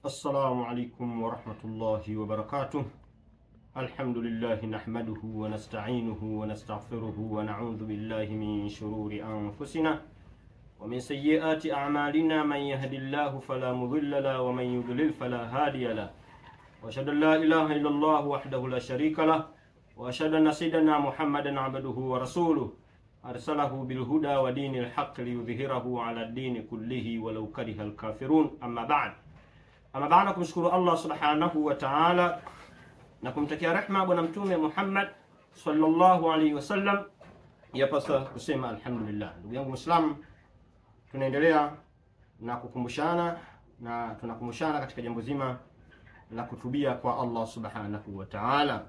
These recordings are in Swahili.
السلام عليكم ورحمة الله وبركاته. الحمد لله نحمده ونستعينه ونستغفره ونعوذ بالله من شرور أنفسنا ومن سيئات أعمالنا. من يهد الله فلا مضل له ومن يضلل فلا هادي له. وأشهد أن لا إله إلا الله وحده لا شريك له وأشهد أن سيدنا محمدا عبده ورسوله أرسله بالهدى ودين الحق ليظهره على الدين كله ولو كره الكافرون. أما بعد kumshukuru Allah subhanahu wa ta'ala na kumtakia rehma bwana mtume Muhammad sallallahu alaihi wasallam, yapasa kusema alhamdulillah. Ndugu yangu Muislamu, tunaendelea na kukumbushana na tunakumbushana katika jambo zima la kutubia kwa Allah subhanahu wa ta'ala.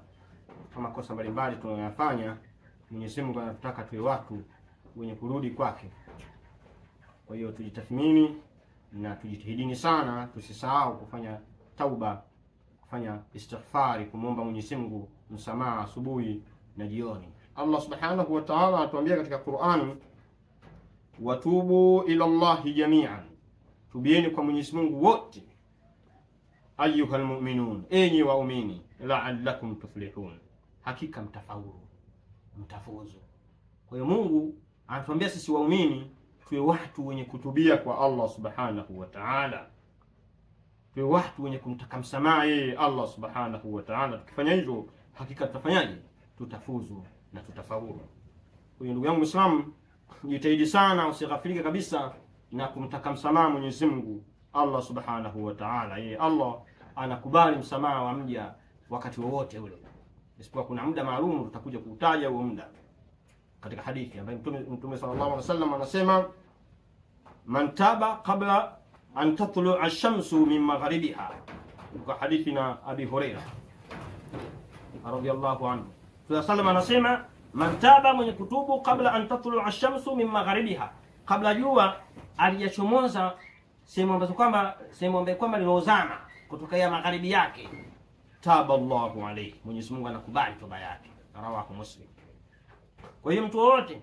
Kama kosa mbalimbali tunayofanya, Mwenyezi Mungu anataka tuwe watu wenye kurudi kwake. Kwa hiyo tujitathmini na tujitahidini sana, tusisahau kufanya tauba, kufanya istighfari, kumwomba Mwenyezi Mungu msamaha asubuhi na jioni. Allah subhanahu wa ta'ala atuambia katika Qur'an, watubu ila Allahi jami'an, tubieni kwa Mwenyezi Mungu wote, ayyuhal mu'minun, enyi waumini, la'allakum tuflihun, hakika mtafaulu, mtafuzu. Kwa hiyo Mungu anatuambia sisi waumini tuwe watu wenye kutubia kwa Allah subhanahu wa ta'ala, tuwe watu wenye kumtaka msamaha yeye Allah subhanahu wa ta'ala. Tukifanya hivyo, hakika tutafanyaje? Tutafuzu na tutafaulu. Kwa hiyo ndugu yangu Muislamu, jitahidi sana usighafilike kabisa na kumtaka msamaha Mwenyezi Mungu Allah subhanahu wa ta'ala. Yeye Allah anakubali msamaha wa mja wakati wowote ule, isipokuwa kuna muda maalum tutakuja kuutaja huo muda katika hadithi ambayo Mtume sallallahu alaihi wasallam anasema, man taba qabla an tatlu'a ash-shamsu min magharibiha, kwa hadithi na Abi Hurairah radhiyallahu anhu. Sallallahu anasema, man taba, mwenye kutubu, kabla an tatlu'a ash-shamsu min magharibiha, kabla jua aliyachomoza sehemu ambazo kwamba lilozama kutoka ya magharibi yake, taba Allahu alayhi, Mwenyezi Mungu anakubali toba yake. Rawahu Muslim. Kwa hiyo mtu wote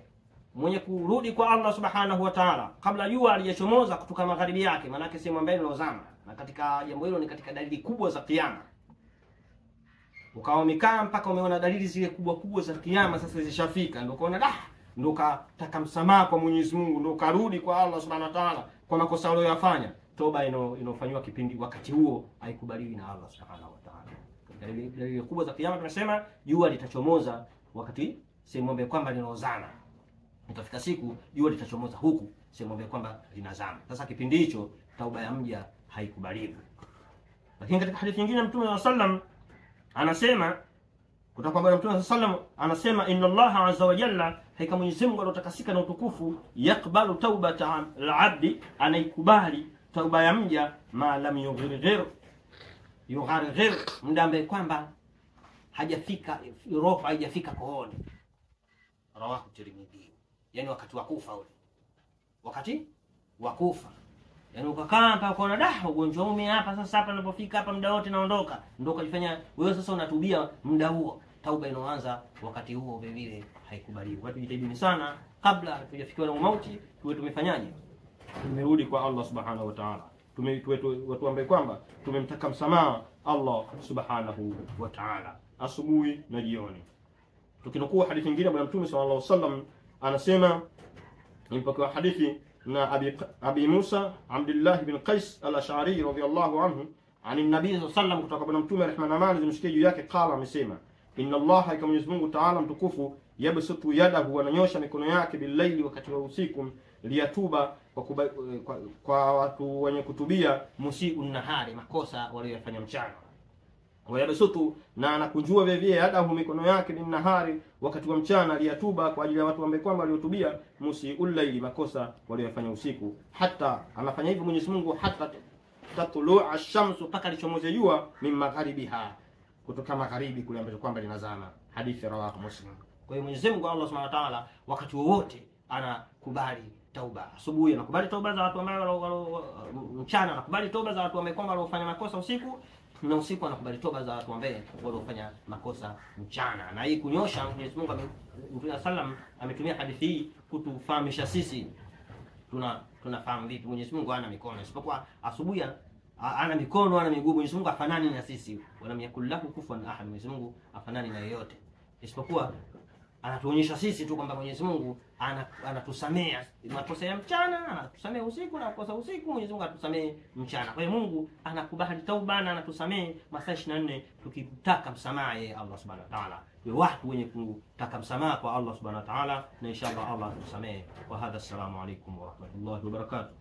mwenye kurudi kwa Allah subhanahu wa ta'ala kabla jua aliyechomoza kutoka magharibi yake, maana yake sehemu ambayo ilozama, na katika jambo hilo ni katika dalili kubwa za kiyama. Ukawa umekaa mpaka umeona dalili zile kubwa za kiyama sasa zishafika, ndio ukaona ndio kataka msamaha kwa Mwenyezi Mungu, ndio karudi kwa Allah subhanahu wa ta'ala kwa makosa aliyofanya. Toba inofanywa kipindi wakati huo haikubaliwi na Allah subhanahu wa ta'ala. Dalili kubwa za kiyama tunasema jua litachomoza wakati sehemu ambayo kwamba linazama. Itafika siku jua litachomoza huku sehemu ambayo kwamba linazama. Sasa kipindi hicho tauba ya mja haikubaliwi. Lakini katika hadithi nyingine Mtume sallam anasema, kutoka kwa Mtume sallam anasema, inna Allah azza wa jalla, hakika Mwenyezi Mungu alotakasika na utukufu, yakbalu taubata al-abdi, anaikubali tauba ya mja, ma lam yugharghir, muda ambaye kwamba hajafika roho, haijafika kooni. Rawahu Tirmidhi. Yani wakati wa kufa ule, wakati wa kufa, yani ukakaa hapa ukaona ugonjwa ume hapa sasa, hapa ninapofika hapa muda wote naondoka, ndio ukajifanya wewe sasa unatubia muda huo. Tauba inaanza wakati huo, vile vile haikubaliwi. Watu jitahidi sana kabla hatujafikiwa na mauti, tuwe tumefanyaje? Tumerudi kwa Allah subhanahu wa ta'ala, watu ambao kwamba tumemtaka msamaha Allah subhanahu wa ta'ala asubuhi na jioni. Tukinukuu hadithi nyingine, bwana Mtume sallallahu alaihi wasallam anasema, mpaka hadithi na Abi Musa Abdullah ibn Qais al-Ash'ari radhiyallahu anhu, ani nabii sallallahu alaihi wasallam, kutoka bwana Mtume rehma na amani zimshikie juu yake, qala, amesema, inna Allah, kama Mwenyezi Mungu Ta'ala mtukufu, yabsutu yadahu, ananyosha mikono yake, billaili, wakati wa usiku, liyatuba, kwa watu wenye kutubia, musii'un nahari, makosa waliyofanya mchana. Wayabsutu, na anakunjua vile vile, yadahu, mikono yake, bin nahari, wakati wa mchana, liyatuba, kwa ajili ya watu ambao kwamba waliotubia, musii'ul layli, makosa waliyofanya usiku. Hata anafanya hivyo Mwenyezi Mungu, hata tatlu'a ash-shamsu, paka lichomoze jua, min magharibiha, kutoka magharibi kule ambapo kwamba linazama. Hadithi rawahu Muslim. Kwa hiyo Mwenyezi Mungu Allah Subhanahu wa Ta'ala wakati wowote anakubali tauba. Asubuhi anakubali tauba za watu ambao mchana anakubali tauba za watu ambao kwamba waliofanya makosa usiku, na usiku anakubali toba za watu ambao waliofanya makosa mchana. Na hii kunyosha, Mwenyezi Mungu Mtume sallam ametumia hadithi hii kutufahamisha sisi tunafahamu vipi Mwenyezi Mungu hana mikono, isipokuwa asubuhi ana mikono, ana miguu. Mwenyezi Mungu afanani na sisi, wala yakul lahu kufuwan ahad. Mwenyezi Mungu afanani na yeyote, isipokuwa anatuonyesha sisi tu kwamba Mwenyezi Mungu anatusamea makosa ya mchana, anatusamea usiku, na makosa usiku Mwenyezi Mungu anatusamea mchana. Kwa hiyo Mungu anakubali tauba na anatusamea masaa 24 tukitaka msamaha yeye Allah Subhanahu wa Ta'ala. Kwa watu wenye kutaka msamaha kwa Allah Subhanahu wa Ta'ala, na inshallah Allah atusamee. Wa hadha, assalamu alaykum wa rahmatullahi wa barakatuh.